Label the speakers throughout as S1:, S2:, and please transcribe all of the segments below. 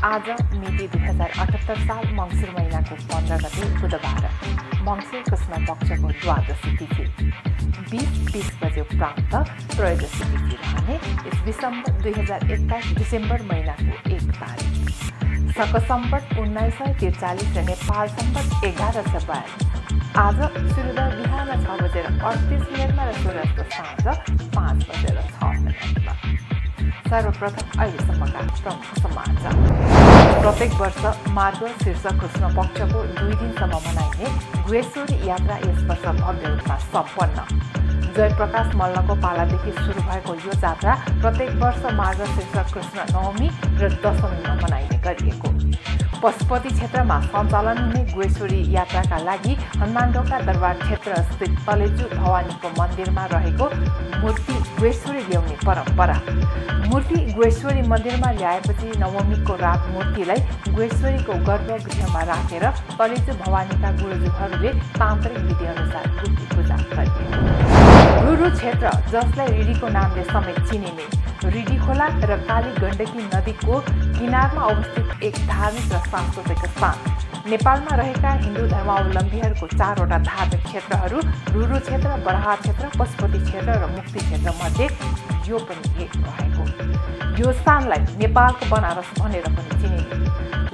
S1: आज मिति 2078 साल मङ्सिर महिनाको 15 गते बुधबार मङ्सिर कृष्ण पक्षको द्वादशी तिथि 20:20 बजे उपरान्त त्रयोदशी तिथि रहने इस 2021 डिसेम्बर महिनाको 1 तारिक शक सम्वत 1943 र नेपाल सम्वत 1142 आज सूर्योदय बिहान 6:38 र सूर्यास्त साँझ 5:06 सर्वप्रथम अहिलेसम्मका प्रमुख समाचार। प्रत्येक वर्ष मार्गशीर्ष कृष्ण पक्षको 2 दिनसम्म मनाइने गुहेश्वरी यात्रा यस वर्ष भव्य रूपमा सम्पन्न। जयप्रकाश मल्लको पालादेखि सुरु भएको यो जात्रा प्रत्येक वर्ष मार्गशीर्ष कृष्ण नवमी र दशमीमा मनाइने गरिएको। पशुपति क्षेत्रमा सञ्चालन हुने गुहेश्वरी यात्राका लागि हनुमानढोका दरबार क्षेत्र स्थित तलेजु भवानीको मन्दिरमा रहेको मूर्ति गुहेश्वरी ल्याउने परम्परा। मूर्ति गुहेश्वरी मन्दिरमा ल्याएपछि नवमीको रात मूर्तिलाई गुहेश्वरीको गर्भगृहमा राखेर तलेजु भवानीका गुरुजुहरूले तान्त्रिक विधिअनुसार मूर्ति पूजा गरे। रुरु क्षेत्र जसलाई रिडीको नामले समेत चिनिने रिडी खोला र काली गण्डकी नदीको किनारमा अवस्थित एक धार्मिक र सांस्कृतिक स्थान। नेपालमा रहेका हिन्दू धर्मावलम्बीहरूको 4वटा धार्मिक क्षेत्रहरू रुरु क्षेत्र, बराहा क्षेत्र, पशुपति क्षेत्र र मुक्ति क्षेत्र मध्ये यो पनि एक रहेको। यो स्थानलाई नेपालको बनारस भनेर पनि चिनिने।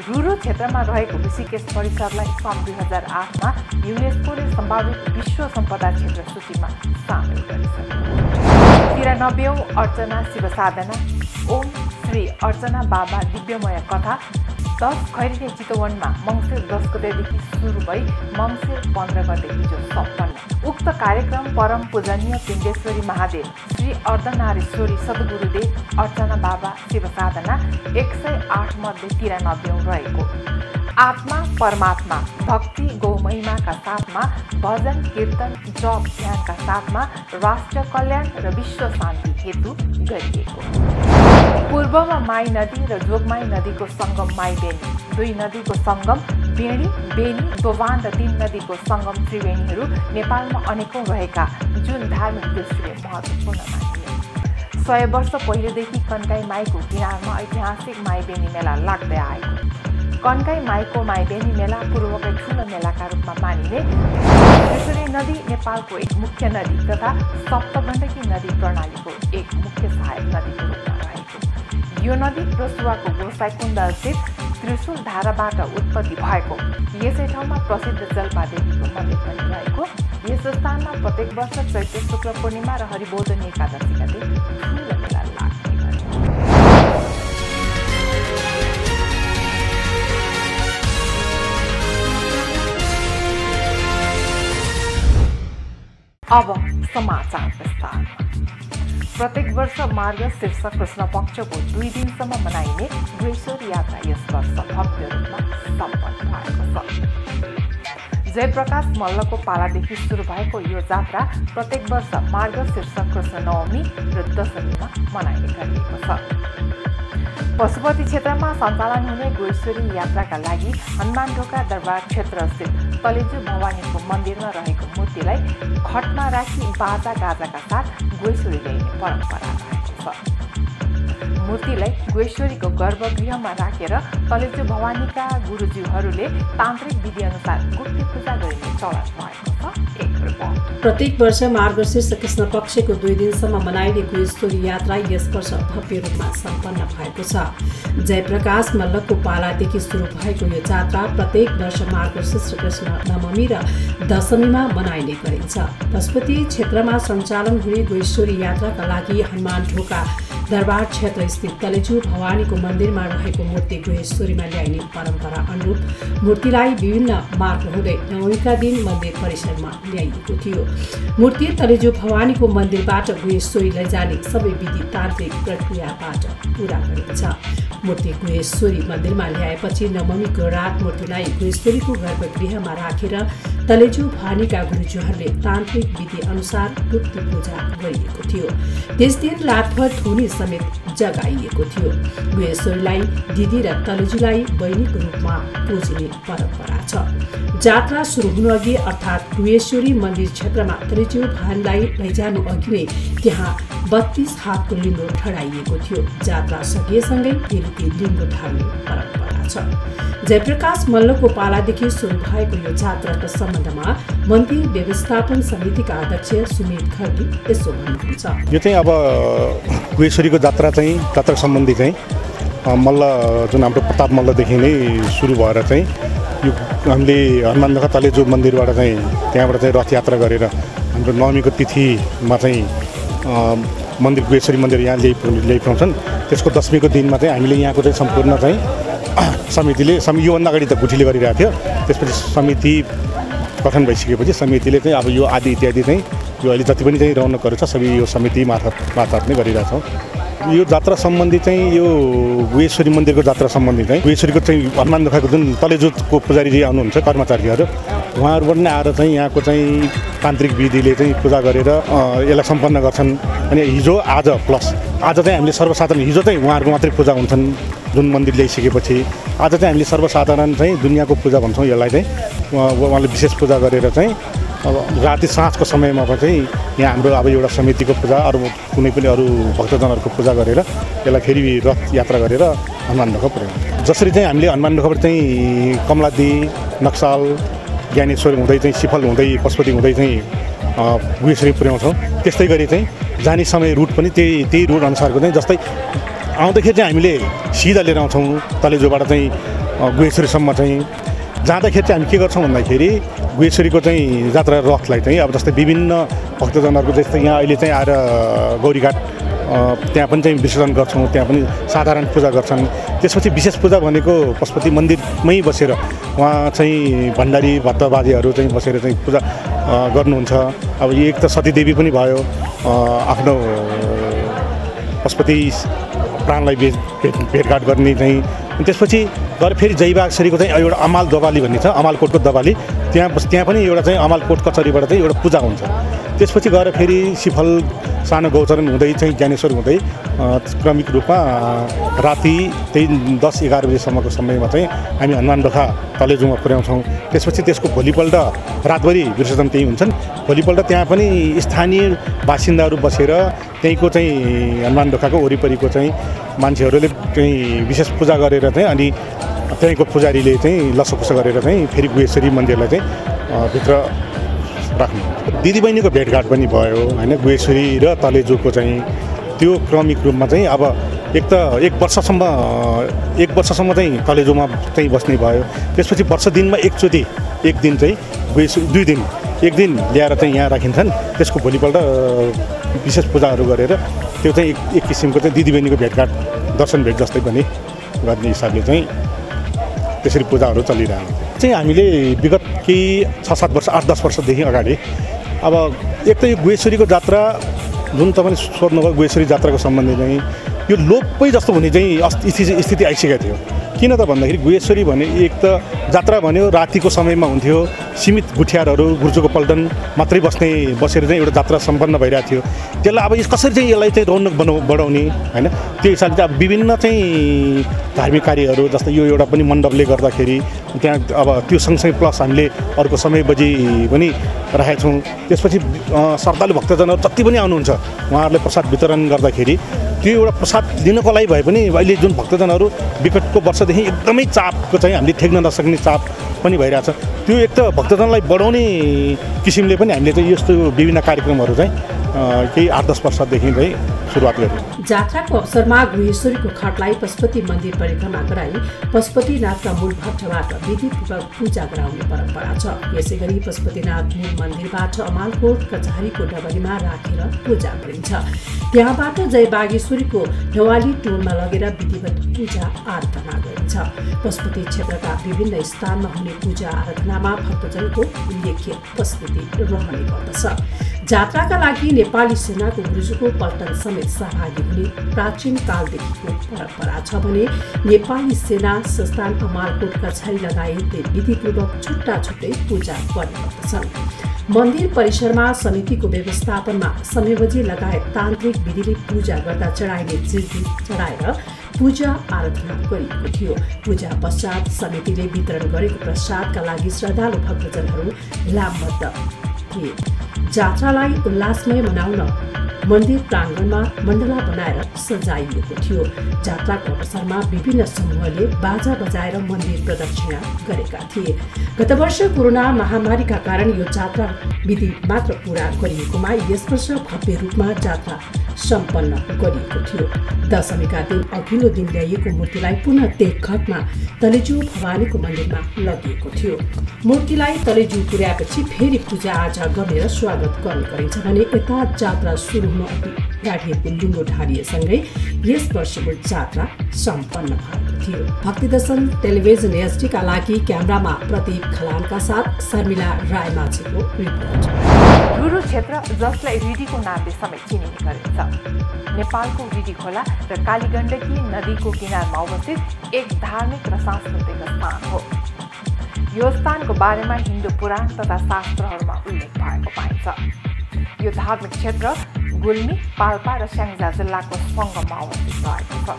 S1: रुरु क्षेत्रमा रहेको ऋषिकेश परिसरलाई सन् 2008मा युनेस्कोले सम्भावित विश्व सम्पदा क्षेत्र सूचीमा सामेल गरिसक्यो। 93औं अर्चना शिव साधना ओम श्री अर्चना बाबा दिव्यमय कथा 10 खैरिने चितवनमा मङ्सिर 10 गतेदेखि सुरु भई मङ्सिर 15 गते हिजो सम्पन्न। उक्त कार्यक्रम परम पूजनीय पिण्डेश्वरी महादेव श्री अर्धनारीश्वरी सद्गुरुदेव अर्चना बाबा शिव साधना 108 मध्ये 93औं रहेको। आत्मा परमात्मा भक्ति गौमहिमाका साथमा भजन कीर्तन जप ध्यानका साथमा राष्ट्र कल्याण र विश्व शान्ति हेतु गरिएको। पूर्वमा माई नदी र जोगमाई नदीको सङ्गम माई बेनी, 2 नदीको सङ्गम बेणी बेनी दोभान र 3 नदीको सङ्गम त्रिवेणीहरू नेपालमा अनेकौं रहेका जुन धार्मिक दृष्टिले महत्त्वपूर्ण मानिए। 100 वर्ष पहिलेदेखि कन्काई माईको किनारमा ऐतिहासिक माई बेनी मेला लाग्दै आएको। कन्काई माईको माई बेनी मेला पूर्वकै ठुलो मेलाका रूपमा मानिने त्रिवेणी नदी नेपालको एक मुख्य नदी तथा सप्तगण्डकी नदी प्रणालीको एक मुख्य सहायक नदीको रूपमा रहेको। यो नदी रसुवाको गोसाइकुण्ड स्थित त्रिशूल धाराबाट उत्पत्ति भएको। यसै ठाउँमा प्रसिद्ध जलपादेवीको मन्दिर पनि रहेको। यस स्थानमा प्रत्येक वर्ष चैत्र शुक्ल पूर्णिमा र हरिबोधनी एकादशीका दिन ठुलो मेला लाग्ने गर्छ। अब समाचार विस्तारमा। प्रत्येक वर्ष मार्गशीर्ष कृष्ण पक्षको 2 दिनसम्म मनाइने गुहेश्वरी यात्रा यस वर्ष भव्य रूपमा सम्पन्न भएको छ। जयप्रकाश मल्लको पालादेखि सुरु भएको यो जात्रा प्रत्येक वर्ष मार्गशीर्ष कृष्ण नवमी र दशमीमा मनाइने गरिएको छ। पशुपति क्षेत्रमा सञ्चालन हुने गुहेश्वरी यात्राका लागि हनुमानढोका दरबार क्षेत्र स्थित तलेजु भवानीको मन्दिरमा रहेको मूर्तिलाई खटमा राखी बाजा गाजाका साथ गुहेश्वरी ल्याइने परम्परा रहेको छ। मूर्तिलाई गुहेश्वरीको गर्भगृहमा राखेर तलेजु भवानीका गुरुज्यूहरूले तान्त्रिक विधिअनुसार गुप्ती पूजा गरिने चलन भएको छ। एक रिपोर्ट।
S2: प्रत्येक वर्ष मार्गशीर्ष कृष्ण पक्षको 2 दिनसम्म मनाइने गुहेश्वरी यात्रा यस वर्ष भव्य रूपमा सम्पन्न भएको छ। जयप्रकाश मल्लको पालादेखि सुरु भएको यो जात्रा प्रत्येक वर्ष मार्गशीर्ष कृष्ण नवमी र दशमीमा मनाइने गरिन्छ। पशुपति क्षेत्रमा सञ्चालन हुने गुहेश्वरी यात्राका लागि हनुमानढोका दरबार क्षेत्र स्थित तलेजु भवानीको मन्दिरमा रहेको मूर्ति गुहेश्वरीमा ल्याइने परम्परा अनुरूप मूर्तिलाई विभिन्न मार्ग हुँदै नवमीका दिन मन्दिर परिसरमा ल्याइएको थियो। मूर्ति तलेजु भवानीको मन्दिरबाट गुहेश्वरी लैजाने सबै विधि तान्त्रिक प्रक्रियाबाट पूरा गरिन्छ। मूर्ति गुहेश्वरी मन्दिरमा ल्याएपछि नवमीको रात मूर्तिलाई गुहेश्वरीको गर्भगृहमा राखेर तलेजु भवानीका गुरुज्यूहरूले तान्त्रिक विधि अनुसार गुप्त पूजा गरिएको थियो। त्यस दिन रातभर धुनी समेत जगाइएको थियो। गुहेश्वरीलाई दिदी र तलेजुलाई बहिनीको रूपमा पुजिने परम्परा छ। जात्रा सुरु हुनु अघि अर्थात् गुहेश्वरी मन्दिर क्षेत्रमा तलेजु भाइलाई लैजानु अघि नै त्यहाँ 32 हातको लिङ्गो ठडाइएको थियो। जात्रा सकिएसँगै बेलुकी लिङ्गो ढाल्ने परम्परा छ। जयप्रकाश मल्लको पालादेखि सुरु भएको यो जात्राका सम्बन्धमा मन्दिर व्यवस्थापन समितिका अध्यक्ष सुमित खर्की यसो भन्नुहुन्छ।
S3: यो चाहिँ अब गुहेश्वरीको जात्रा सम्बन्धी चाहिँ मल्ल जुन हाम्रो प्रताप मल्लदेखि नै सुरु भएर चाहिँ यो हामीले हनुमानढोका तलेजु मन्दिरबाट चाहिँ त्यहाँबाट चाहिँ रथ यात्रा गरेर हाम्रो नवमीको तिथिमा चाहिँ मन्दिर गुहेश्वरी मन्दिर यहाँ ल्याइपुऱ्याउँछन्। त्यसको दशमीको दिनमा चाहिँ हामीले यहाँको चाहिँ सम्पूर्ण चाहिँ समितिले योभन्दा अगाडि त गुठीले गरिरहेको थियो। त्यसपछि समिति गठन भइसकेपछि समितिले चाहिँ अब यो आदि इत्यादि चाहिँ यो अहिले जति पनि चाहिँ रौनकहरू छ सबै यो समिति मार्फत नै गरिरहेछौँ। यो जात्रा सम्बन्धी चाहिँ यो गुहेश्वरी मन्दिरको जात्रा सम्बन्धी चाहिँ गुहेश्वरीको चाहिँ हनुमानढोकाको जुन तलेजुको पुजारी आउनुहुन्छ कर्मचारीहरू उहाँहरूबाट नै आएर चाहिँ यहाँको चाहिँ तान्त्रिक विधिले चाहिँ पूजा गरेर यसलाई सम्पन्न गर्छन्। अनि हिजो आज प्लस आज चाहिँ हामीले सर्वसाधारण हिजो चाहिँ उहाँहरूको मात्रै पूजा हुन्छन् जुन मन्दिर ल्याइसकेपछि आज चाहिँ हामीले सर्वसाधारण चाहिँ दुनियाँको पूजा भन्छौँ। यसलाई चाहिँ उहाँले विशेष पूजा गरेर चाहिँ अब राति साँझको समयमा चाहिँ यहाँ हाम्रो अब एउटा समितिको पूजा अरू कुनै पनि अरू भक्तजनहरूको पूजा गरेर यसलाई फेरि रथ यात्रा गरेर हनुमानढोका पुर्याउँछ। जसरी चाहिँ हामीले हनुमानढोकाबाट चाहिँ कमलादी नक्साल ज्ञानेश्वर हुँदै चाहिँ सिफल हुँदै पशुपति हुँदै चाहिँ गुहेश्वरी पुर्याउँछौँ। त्यस्तै गरी चाहिँ जाने समय रुट पनि त्यही रुट अनुसारको चाहिँ जस्तै आउँदाखेरि चाहिँ हामीले सिधा लिएर आउँछौँ तलेजुबाट चाहिँ गुहेश्वरीसम्म चाहिँ जाँदाखेरि चाहिँ हामी के गर्छौँ भन्दाखेरि गुहेश्वरीको चाहिँ जात्रा रथलाई चाहिँ अब जस्तै विभिन्न भक्तजनहरूको जस्तै यहाँ अहिले चाहिँ आएर गौरीघाट त्यहाँ पनि चाहिँ विसर्जन गर्छौँ। त्यहाँ पनि साधारण पूजा गर्छन्। त्यसपछि विशेष पूजा भनेको पशुपति मन्दिरमै बसेर उहाँ चाहिँ भण्डारी भत्तबाजेहरू चाहिँ बसेर चाहिँ पूजा गर्नुहुन्छ। अब एक त सतीदेवी पनि भयो आफ्नो पशुपति प्राणलाई भेटघाट गर्ने चाहिँ। त्यसपछि गएर फेरि जयबागसरीको चाहिँ एउटा अमाल दबाली भन्ने छ अमालकोटको दबाली त्यहाँ पनि एउटा चाहिँ अमालकोट कचहरीबाट चाहिँ एउटा पूजा हुन्छ। त्यसपछि गएर फेरि सिफल सानो गौचरण हुँदै चाहिँ ज्ञानेश्वर हुँदै क्रमिक रूपमा राति त्यही 10-11 बजीसम्मको समयमा चाहिँ हामी हनुमानढोका तलेजुमा पुर्याउँछौँ। त्यसपछि त्यसको भोलिपल्ट रातभरि विसर्जन त्यही हुन्छन्। भोलिपल्ट त्यहाँ पनि स्थानीय बासिन्दाहरू बसेर त्यहीँको चाहिँ हनुमानढोकाको वरिपरिको चाहिँ मान्छेहरूले चाहिँ विशेष पूजा गरेर चाहिँ अनि त्यहीँको पुजारीले चाहिँ लसोखुसो गरेर चाहिँ फेरि गुहेश्वरी मन्दिरलाई चाहिँ भित्र राख्नु। दिदीबहिनीको भेटघाट पनि भयो होइन। गुहेश्वरी र तलेजुको चाहिँ त्यो क्रमिक रूपमा चाहिँ अब एक वर्षसम्म चाहिँ तलेजुमा चाहिँ बस्ने भयो। त्यसपछि वर्ष दिनमा एकचोटि एक दिन चाहिँ गुहेश्वरी एक दिन ल्याएर चाहिँ यहाँ राखिन्छन्। त्यसको भोलिपल्ट विशेष पूजाहरू गरेर त्यो चाहिँ एक किसिमको चाहिँ दिदीबहिनीको भेटघाट दर्शन भेट जस्तै पनि गर्ने हिसाबले चाहिँ त्यसरी पूजाहरू चलिरहेको चाहिँ हामीले विगत केही 6-7 वर्ष 8-10 वर्षदेखि अगाडि अब एक त यो गुहेश्वरीको जात्रा जुन तपाईँले सोध्नुभयो गुहेश्वरी जात्राको सम्बन्धी चाहिँ यो लोपै जस्तो हुने चाहिँ स्थिति आइसकेको थियो। किन त भन्दाखेरि गुहेश्वरी भने एक त जात्रा भन्यो रातिको समयमा हुन्थ्यो। सीमित गुठियारहरू गुर्जोको पल्टन मात्रै बसेर चाहिँ एउटा जात्रा सम्पन्न भइरहेको थियो। त्यसलाई अब कसरी चाहिँ यसलाई चाहिँ रौनक बढाउने होइन त्यो हिसाबले चाहिँ अब विभिन्न चाहिँ धार्मिक कार्यहरू जस्तै यो एउटा पनि मण्डपले गर्दाखेरि त्यहाँ अब त्यो सँगसँगै प्लस हामीले अर्को समय बजी पनि राखेका छौँ। त्यसपछि श्रद्धालु भक्तजनहरू जति पनि आउनुहुन्छ उहाँहरूलाई प्रसाद वितरण गर्दाखेरि त्यो एउटा प्रसाद लिनको लागि भए पनि अहिले जुन भक्तजनहरू विगतको वर्षदेखि एकदमै चापको चाहिँ हामीले ठेक्न नसक्ने चाप पनि भइरहेछ। त्यो एक त भक्तजनलाई बढाउने किसिमले पनि हामीले चाहिँ यस्तो विभिन्न कार्यक्रमहरू चाहिँ केही 8-10 वर्षदेखि चाहिँ सुरुवात गर्यौँ।
S2: जात्राको अवसरमा गुहेश्वरीको खटलाई पशुपति मन्दिर परिक्रमा गराई पशुपतिनाथका मूल भट्टबाट विधिपूर्वक पूजा गराउने परम्परा छ। यसै गरी पशुपतिनाथ मूल मन्दिरबाट अमालकोट कचहरीको डबरीमा राखेर पूजा गरिन्छ। त्यहाँबाट जय बागेश्वरीको ढवाली टोलमा लगेर विधिवत पूजा आराधना गरिन्छ। पशुपति क्षेत्रका विभिन्न स्थानमा हुने पूजा आराधनामा भक्तजनको उल्लेख्य उपस्थिति रहने गर्दछ। जात्राका लागि नेपाली सेनाको गुरुजुको पल्टन समेत सहभागी हुने प्राचीन कालदेखिको परम्परा छ भने नेपाली सेना संस्थान अमालकोट कचहरी लगायतले विधिपूर्वक छुट्टा छुट्टै पूजा गर्ने गर्दछन्। मन्दिर परिसरमा समितिको व्यवस्थापनमा समयबजी लगायत तान्त्रिक विधिले पूजा गर्दा चढाइने चिज चढाएर पूजा आराधना गरिएको थियो। पूजा पश्चात समितिले वितरण गरेको प्रसादका लागि श्रद्धालु भक्तजनहरू लामबद्ध थिए। जात्रालाई उल्लासमय मनाउन मन्दिर प्राङ्गणमा मण्डला बनाएर सजाइएको थियो। जात्राको अवसरमा विभिन्न समूहले बाजा बजाएर मन्दिर प्रदक्षिणा गरेका थिए। गत वर्ष कोरोना महामारीका कारण यो जात्रा विधि मात्र पूरा गरिएकोमा यस वर्ष भव्य रूपमा जात्रा सम्पन्न गरिएको थियो। दशमीका दिन अघिल्लो दिन ल्याइएको मूर्तिलाई पुनः तेघटमा तलेजु भवानीको मन्दिरमा लगिएको थियो। मूर्तिलाई तलेजु पुर्याएपछि फेरि पूजाआजा गरेर स्वागत गर्ने गरिन्छ भने यता जात्रा सुरु हुनु अघि गाडिएको लुङ्गो ढाडिएसँगै यस वर्षको जात्रा सम्पन्न भएको थियो। भक्ति दर्शन टेलिभिजन एसडीका लागि क्यामेरामा प्रदीप खलानका साथ शर्मिला रायमाझीको रिपोर्ट।
S1: रुरु क्षेत्र जसलाई रिडीको नामले समेत चिनिने गरिन्छ, नेपालको रिडी खोला र कालीगण्डकी नदीको किनारमा अवस्थित एक धार्मिक र सांस्कृतिक स्थान हो। यो स्थानको बारेमा हिन्दू पुराण तथा शास्त्रहरूमा उल्लेख भएको पाइन्छ। यो धार्मिक क्षेत्र गुल्मी, पाल्पा र स्याङ्जा जिल्लाको सङ्गममा अवस्थित रहेको छ।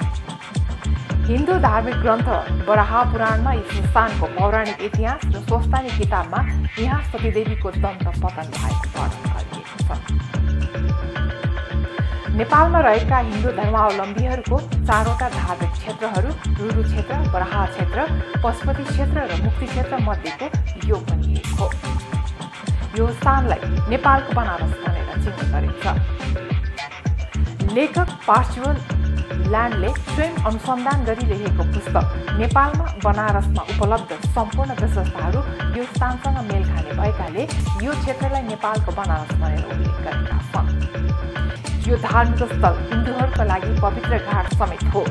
S1: हिन्दू धार्मिक ग्रन्थ बराह पुराणमा यस स्थानको पौराणिक इतिहास र स्वस्तानी किताबमा यहाँ सतीदेवीको दन्त पतन भएको वर्णन गरिएको छ। नेपालमा रहेका हिन्दू धर्मावलम्बीहरूको 4वटा धार्मिक क्षेत्रहरू रुरु क्षेत्र, बराह क्षेत्र, पशुपति क्षेत्र र मुक्ति क्षेत्र मध्येको यो पनि एक हो। यो स्थानलाई नेपालको बनारस भनेर चिन्ने गरिन्छ। लेखक पार्चुअल ल्यान्डले स्वयं अनुसन्धान गरिरहेको पुस्तक नेपालमा बनारसमा उपलब्ध सम्पूर्ण व्यवस्थाहरू यो स्थानसँग मेल खाने भएकाले यो क्षेत्रलाई नेपालको बनारस भनेर उल्लेख गरेका छन्। यो धार्मिक स्थल हिन्दूहरूका लागि पवित्र घाट समेत हो।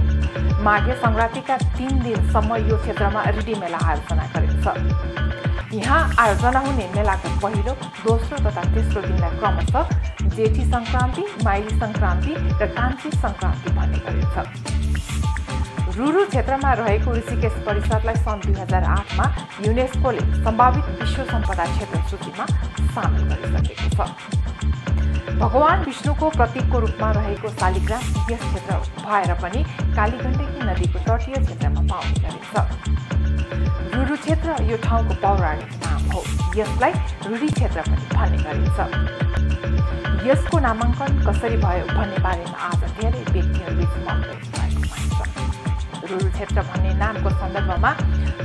S1: माघे सङ्क्रान्तिका 3 दिनसम्म यो क्षेत्रमा रिडी मेला आयोजना गरिन्छ। यहाँ आयोजना हुने मेलाको पहिलो, दोस्रो तथा तेस्रो दिनलाई क्रमशः जेठी सङ्क्रान्ति, माइली सङ्क्रान्ति र कान्छी सङ्क्रान्ति भन्ने गरिन्छ। रुरु क्षेत्रमा रहेको ऋषिकेश परिसरलाई सन् 2008मा युनेस्कोले सम्भावित विश्व सम्पदा क्षेत्र सूचीमा सामेल गरिसकेको छ। भगवान विष्णुको प्रतीकको रूपमा रहेको शालिग्राम यस क्षेत्र भएर पनि कालीगण्डकी नदीको तटीय क्षेत्रमा पाउने गरिन्छ। रुरु क्षेत्र यो ठाउँको पौराणिक नाम हो। यसलाई रुडी क्षेत्र पनि भन्ने गरिन्छ। यसको नामाङ्कन कसरी भयो भन्ने बारेमा आज धेरै व्यक्तिहरूबीच मतभेद भएको पाइन्छ। रुरु क्षेत्र भन्ने नामको सन्दर्भमा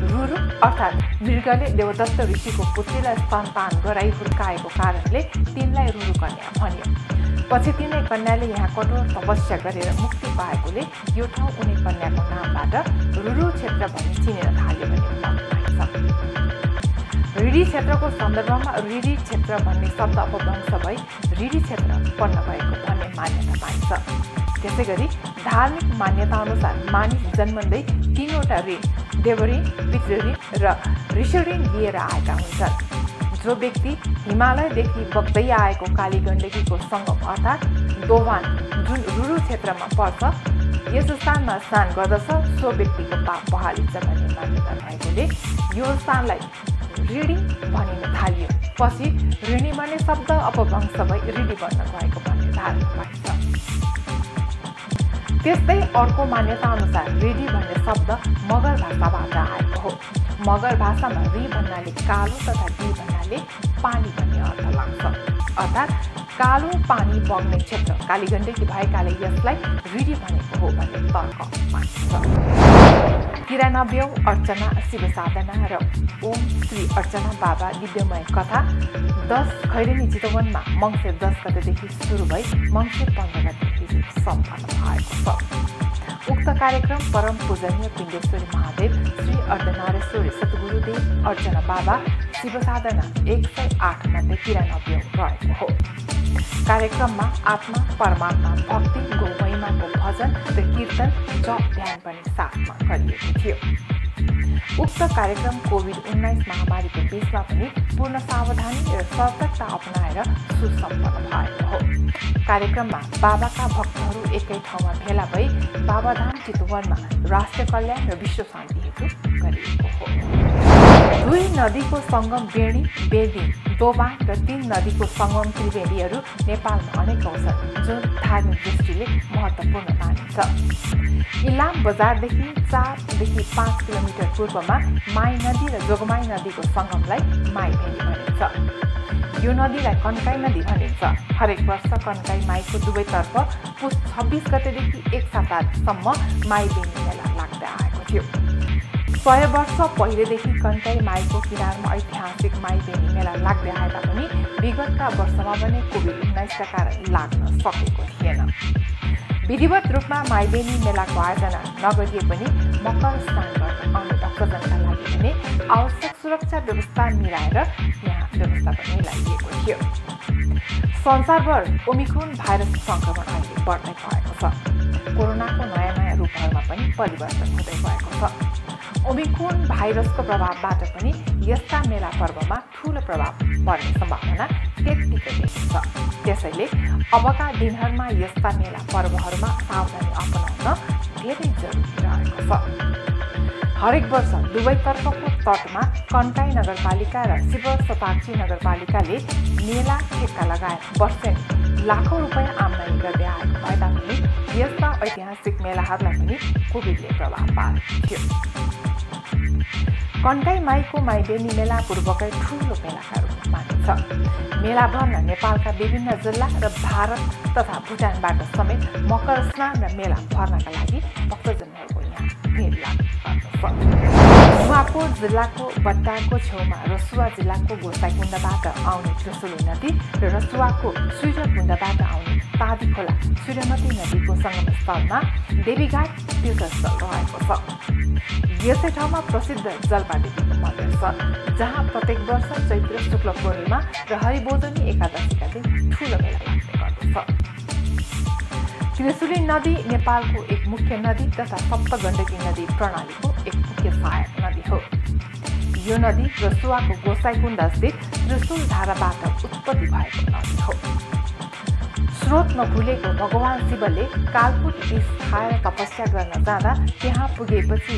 S1: रुरु अर्थात् मृगले देवदत्त ऋषिको पुत्रीलाई सन्तान गराई हुर्काएको कारणले तिनलाई रुरु कन्या भनियो। पछि तिनै कन्याले यहाँ कठोर तपस्या गरेर मुक्ति पाएकोले यो ठाउँ उनी कन्याको नामबाट रुरु क्षेत्र भनी चिनिन थाल्यो भन्ने मत पाइन्छ। रिडी क्षेत्रको सन्दर्भमा रिडी क्षेत्र भन्ने शब्द अपभ्रंश भई रिडी क्षेत्र उत्पन्न भएको भन्ने मान्यता पाइन्छ। त्यसैगरी धार्मिक मान्यता अनुसार मानिस जन्मँदै 3वटा ऋण देवऋण, पितृऋण र ऋषिऋण लिएर आएका हुन्छन्। जो व्यक्ति हिमालयदेखि बग्दै आएको कालीगण्डकीको सङ्गम अर्थात् दोभान जुन रुरु क्षेत्रमा पर्छ यस स्थानमा स्नान गर्दछ सो व्यक्तिको पाप बहालिन्छ भन्ने मान्यता भएकोले यो स्थानलाई ऋणी भनिन थालियो। पछि ऋणी भन्ने शब्द अपभ्रंश भई ऋणी बन्न गएको भन्ने धारणा पाइन्छ। त्यस्तै अर्को मान्यता अनुसार ऋडी भन्ने शब्द मगर भाषाबाट आएको हो। मगर भाषामा रि भन्नाले कालो तथा डी भन्नाले पानी भन्ने अर्थ लाग्छ। अर्थात् कालो पानी बग्ने क्षेत्र कालीगण्डकी भएकाले यसलाई ऋडी भनेको हो भन्ने तर्क पाइन्छ। 93औं अर्चना शिव साधना र ओम श्री अर्चना बाबा दिव्यमय कथा 10 खैरेनी चितवनमा मङ्सिर 10 गतेदेखि सुरु भई मङ्सिर 15 गतेदेखि सम्पन्न भएको छ। उक्त कार्यक्रम परम पूजनीय पिण्डेश्वरी महादेव श्री अर्धनारेश्वरी सद्गुरुदेव अर्चना बाबा शिव साधना 108 मध्ये 93औं रहेको हो। कार्यक्रममा आत्मा, परमात्मा, भक्ति, गौमहिमाको भजन र कीर्तन, जप, ध्यान पनि साथमा गरिएको थियो। उक्त कार्यक्रम कोभिड-19 महामारीको बीचमा पनि पूर्ण सावधानी र सतर्कता अपनाएर सुसम्पन्न भएको हो। कार्यक्रममा बाबाका भक्तहरू एकै ठाउँमा भेला भई बाबाधाम चितवनमा राष्ट्र कल्याण र विश्व शान्ति हेतु गरिएको हो। दुई नदीको सङ्गम बेडी, बेदी, दोबाङ र 3 नदीको सङ्गम त्रिवेणीहरू नेपालमा अनेकौँ छन् जुन धार्मिक दृष्टिले महत्त्वपूर्ण मानिन्छ। इलाम बजारदेखि 4 देखि 5 किलोमिटर पूर्वमा माई नदी र जोगमाई नदीको सङ्गमलाई माईबेनी भनिन्छ। यो नदीलाई कन्काई नदी भनिन्छ। हरेक वर्ष कन्काई माईको दुवैतर्फ पुस 26 गतेदेखि 1 सप्ताहसम्म माईबेनी मेला लाग्दै आएको थियो। 100 वर्ष पहिलेदेखि कन्काई माईको किनारमा ऐतिहासिक माईबेनी मेला लाग्दै आए तापनि विगतका वर्षमा भने कोभिड-19का कारण लाग्न सकेको थिएन। विधिवत रूपमा माईबेनी मेलाको आयोजना नगरिए पनि मकर स्नान गर्न आउने भक्तजनका लागि भने आवश्यक सुरक्षा व्यवस्था मिलाएर यहाँ व्यवस्था पनि मिलाइएको थियो। संसारभर ओमिक्रोन भाइरस सङ्क्रमण अहिले बढ्दै गएको छ। कोरोनाको नयाँ रूपहरूमा पनि परिवर्तन हुँदै गएको छ। ओमिक्रोन भाइरसको प्रभावबाट पनि यस्ता मेला पर्वमा ठूलो प्रभाव पर्ने सम्भावना त्यत्तिकै देखिन्छ। त्यसैले अबका दिनहरूमा यस्ता मेला पर्वहरूमा सावधानी अपनाउन धेरै जरुरी रहेको छ। हरेक वर्ष दुवैतर्फको तटमा कन्काई नगरपालिका र शिव शताक्षी नगरपालिकाले मेला ठेक्का लगाएर वर्षेनी लाखौँ रुपियाँ आम्दानी गर्दै आएको भए तापनि यस्ता ऐतिहासिक मेलाहरूलाई पनि कोभिडले प्रभाव पारेको थियो। कन्काई माईको माईबेनी मेला पूर्वकै ठूलो मेलाका रूपमा मानिन्छ। मेला भर्न नेपालका विभिन्न जिल्ला र भारत तथा भुटानबाट समेत मकर स्नान र मेला भर्नका लागि भक्तजनहरूको यहाँ भिड लाग्छ। नुवाकोट जिल्लाको बट्टाको छेउमा रसुवा जिल्लाको गोसाइकुण्डबाट आउने त्रिशुली नदी र रसुवाको सूर्यकुण्डबाट आउने तादी खोला सूर्यमती नदीको सङ्गमस्थलमा देवीघाट तीर्थस्थल रहेको छ। यसै ठाउँमा प्रसिद्ध जलपादेवीको मन्दिर छ जहाँ प्रत्येक वर्ष चैत्र शुक्ल पूर्णिमा र हरिबोधनी एकादशीका दिन ठूलो मेला लाग्ने गर्दछ। त्रिशुली नदी नेपालको एक मुख्य नदी तथा सप्तगण्डकी नदी प्रणालीको एक मुख्य सहायक नदी हो। यो नदी रसुवाको गोसाइकुण्डस्थित त्रिशुल धाराबाट उत्पत्ति भएको नदी हो। स्रोत नखुलेको भगवान शिवले कालकुट विष खाएर तपस्या गर्न जाँदा त्यहाँ पुगेपछि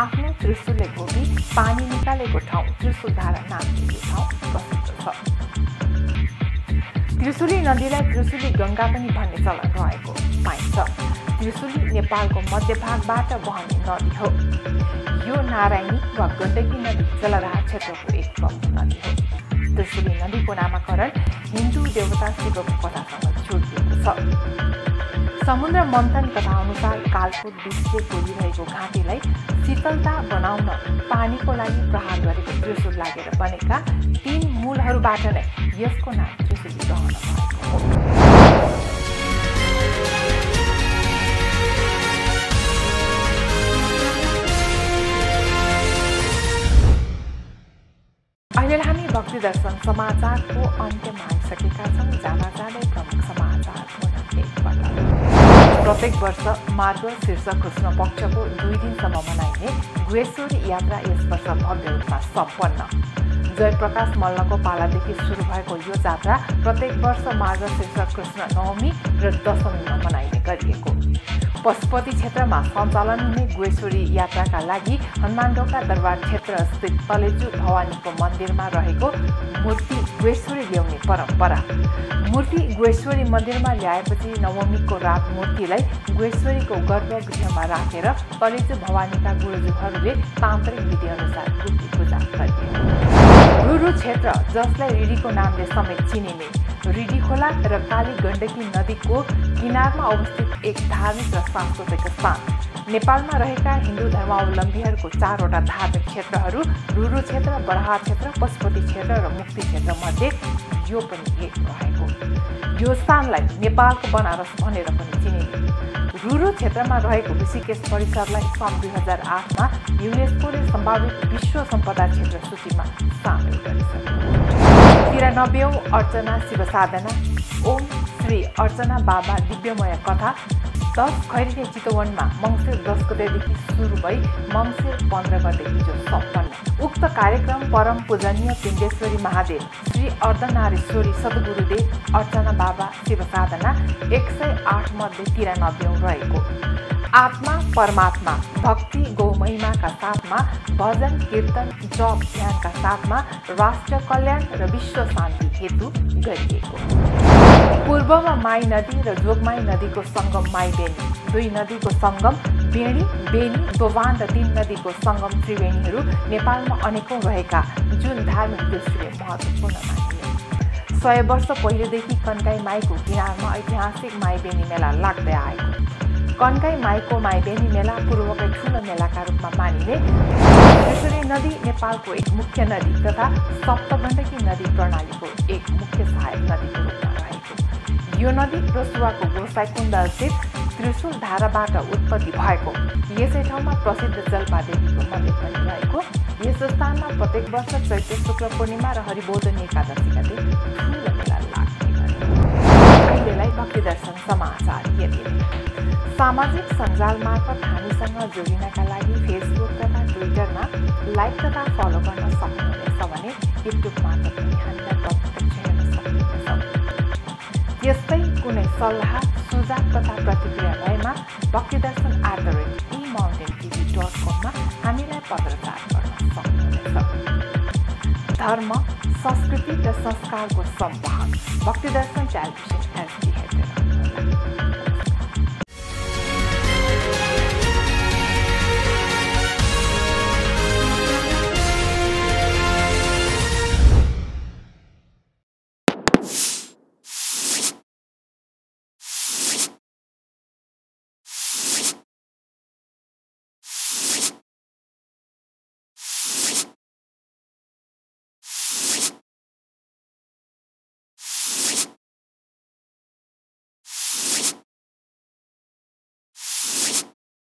S1: आफ्नो त्रिशुलले घोपी पानी निकालेको ठाउँ त्रिशुल धारा नामले यो ठाउँ प्रसिद्ध छ। त्रिशुली नदीलाई त्रिशुली गङ्गा पनि भन्ने चलन रहेको पाइन्छ। त्रिशुली नेपालको मध्यभागबाट बहने नदी हो। यो नारायणी वा गण्डकी नदी जलधार क्षेत्रको एक प्रमुख नदी हो। त्रिशुली नदीको नामाकरण हिन्दू देवता शिवको कथासँग जोडिएको छ। समुद्र मन्थन कथा अनुसार कालकुट विषले कोरिरहेको घाँटीलाई शीतलता बनाउन पानीको लागि प्रहार गरेको त्रिशुल लागेर बनेका 3 मूलहरूबाट नै यसको नाम त्रिशुली रहन भएको हो। अहिले हामी भक्ति दर्शन समाचारको अन्त्यमा आइसकेका छौँ। जाँदै प्रमुख समाचार प्रत्येक वर्ष मार्गशीर्ष कृष्ण पक्षको 2 दिनसम्म मनाइने गुहेश्वरी यात्रा यस वर्ष भव्य रूपमा सम्पन्न। जयप्रकाश मल्लको पालादेखि सुरु भएको यो जात्रा प्रत्येक वर्ष मार्गशीर्ष कृष्ण नवमी र दशमीमा मनाइने गरिएको। पशुपति क्षेत्रमा सञ्चालन हुने गुहेश्वरी यात्राका लागि हनुमानढोका दरबार क्षेत्र स्थित तलेजु भवानीको मन्दिरमा रहेको मूर्ति गुहेश्वरी ल्याउने परम्परा। मूर्ति गुहेश्वरी मन्दिरमा ल्याएपछि नवमीको रात मूर्तिलाई गुहेश्वरीको गर्भगृहमा राखेर तलेजु भवानीका गुरुजुहरूले तान्त्रिक विधिअनुसार मूर्ति पूजा गरिए। रुरु क्षेत्र जसलाई रिडीको नामले समेत चिनिने रिडी खोला र काली गण्डकी नदीको किनारमा अवस्थित एक धार्मिक र सांस्कृतिक स्थान। नेपालमा रहेका हिन्दू धर्मावलम्बीहरूको 4वटा धार्मिक क्षेत्रहरू रुरु क्षेत्र, बराहा क्षेत्र, पशुपति क्षेत्र र मुक्ति क्षेत्र मध्ये यो पनि एक रहेको। यो स्थानलाई नेपालको बनारस भनेर पनि चिनिने। रुरु क्षेत्रमा रहेको ऋषिकेश परिसरलाई सन् 2008मा युनेस्कोले सम्भावित विश्व सम्पदा क्षेत्र सूचीमा सामेल गरिसक्यो। 93औं अर्चना शिव साधना ओम श्री अर्चना बाबा दिव्यमय कथा 10 खैरिने चितवनमा मङ्सिर 10 गतेदेखि सुरु भई मङ्सिर 15 गते हिजो सम्पन्न। उक्त कार्यक्रम परम पूजनीय पिण्डेश्वरी महादेव श्री अर्धनारीश्वरी सद्गुरुदेव अर्चना बाबा शिवसाधना 108 मध्ये 93औं रहेको। आत्मा परमात्मा भक्ति गौमहिमाका साथमा भजन कीर्तन जप ध्यानका साथमा राष्ट्र कल्याण र विश्व शान्ति हेतु गरिएको। पूर्वमा माई नदी र जोगमाई नदीको सङ्गम माई बेनी, दुई नदीको सङ्गम बेणी बेनी दोभान र 3 नदीको सङ्गम त्रिवेणीहरू नेपालमा अनेकौं रहेका जुन धार्मिक दृष्टिले महत्त्वपूर्ण मानिए। 100 वर्ष पहिलेदेखि कन्काई माईको किनारमा ऐतिहासिक माई बेनी मेला लाग्दै आएको। कन्काई माईको माईबेनी मेला पूर्वकै ठुलो मेलाका रूपमा मानिने त्रिशुली नदी नेपालको एक मुख्य नदी तथा सप्तगण्डकी नदी प्रणालीको एक मुख्य सहायक नदीको रूपमा रहेको। यो नदी रसुवाको गोसाइकुण्ड स्थित त्रिशुल धाराबाट उत्पत्ति भएको। यसै ठाउँमा प्रसिद्ध जलपादेवीको मन्दिर पनि रहेको। यस स्थानमा प्रत्येक वर्ष चैत्र शुक्ल पूर्णिमा र हरिबोधनी एकादशीका दिन ठुलो मेला लाग्ने गरेको। अहिलेलाई भक्ति दर्शन समाचार यति नै। सामाजिक सञ्जाल मार्फत हामीसँग जोडिनका लागि फेसबुक तथा ट्विटरमा लाइक तथा फलो गर्न सक्नुहुनेछ भने युट्युब मार्फत पनि हामीलाई प्रत्यक्ष हेर्न सक्नुहुनेछ। त्यस्तै कुनै सल्लाह सुझाव तथा प्रतिक्रिया भएमा भक्तिदर्शन@emountaintv.com मा हामीलाई पत्रचार गर्न सक्नुहुनेछ। धर्म, संस्कृति र संस्कारको संवाहक भक्तिदर्शन टेलिभिजन एसडी हेरेर